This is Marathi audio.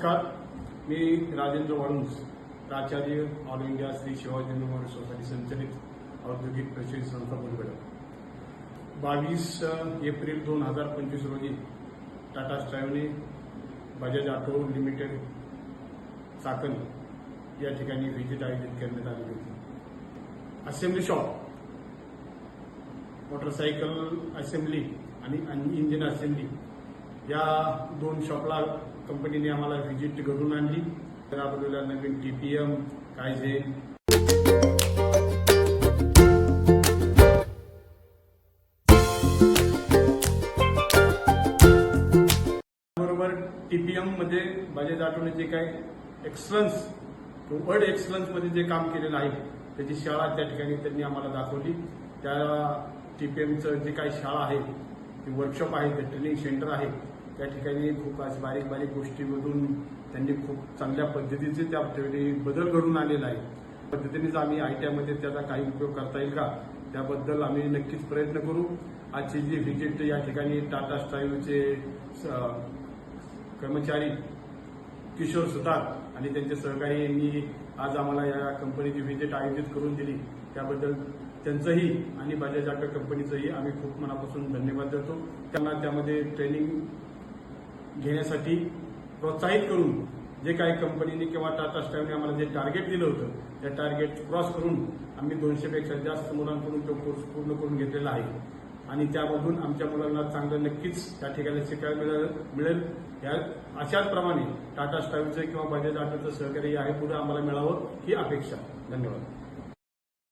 नमस्कार, मी राजेंद्र वाळुंज, प्राचार्य all India Shri Shivaji memorial society संचलित औद्योगिक प्रशिक्षण संस्था मुलगड. 22 एप्रिल 2025 रोजी टाटा स्ट्रायव्हने बजाज ऑटो लिमिटेड चाकण या ठिकाणी व्हिजिट आयोजित करण्यात आली होती. असेंब्ली शॉप, मोटरसायकल असेंब्ली आणि इंजिन असेंब्ली या दोन शॉपला कंपनीने आम्हाला व्हिजिट घडून आणली. राबवलेल्या नवीन टीपीएम, कायझेन, बरोबर टीपीएम मध्ये बजाज ऑटोने जे काही एक्सलन्स, वर्ल्ड एक्सलन्स मध्ये जे काम केलेलं आहे त्याची शाळा त्या ठिकाणी त्यांनी आम्हाला दाखवली. त्या टीपीएमचं जे काही शाळा आहे, ती वर्कशॉप आहे, ते ट्रेनिंग सेंटर आहे, त्या ठिकाणी खूप अशा बारीक बारीक गोष्टीमधून त्यांनी खूप चांगल्या पद्धतीचे त्या ठिकाणी बदल घडून आलेला आहे. पद्धतीनेच आम्ही आयटीआयमध्ये त्याचा काही उपयोग करता येईल का, त्याबद्दल आम्ही नक्कीच प्रयत्न करू. आजची जी व्हिजिट या ठिकाणी टाटा स्ट्रायव्हचे कर्मचारी किशोर सुतार आणि त्यांचे सहकारी यांनी आज आम्हाला या कंपनीची व्हिजिट आयोजित करून दिली, त्याबद्दल त्यांचंही आणि बजाज ऑटो कंपनीचंही आम्ही खूप मनापासून धन्यवाद देतो. त्यांना त्यामध्ये ट्रेनिंग घेण्यासाठी प्रोत्साहित करून जे काही कंपनीने किंवा टाटा स्ट्रायव्हने आम्हाला जे टार्गेट दिलं होतं, त्या टार्गेट क्रॉस करून आम्ही 200पेक्षा जास्त मुलांकडून तो कोर्स पूर्ण करून घेतलेला आहे आणि त्यामधून आमच्या मुलांना चांगलं नक्कीच त्या ठिकाणी शिकायला मिळेल. या अशाच प्रमाणे टाटा स्ट्रायव्हचं किंवा बजाज ऑटोचं सहकार्य आहे पुढे आम्हाला मिळावं ही अपेक्षा. धन्यवाद.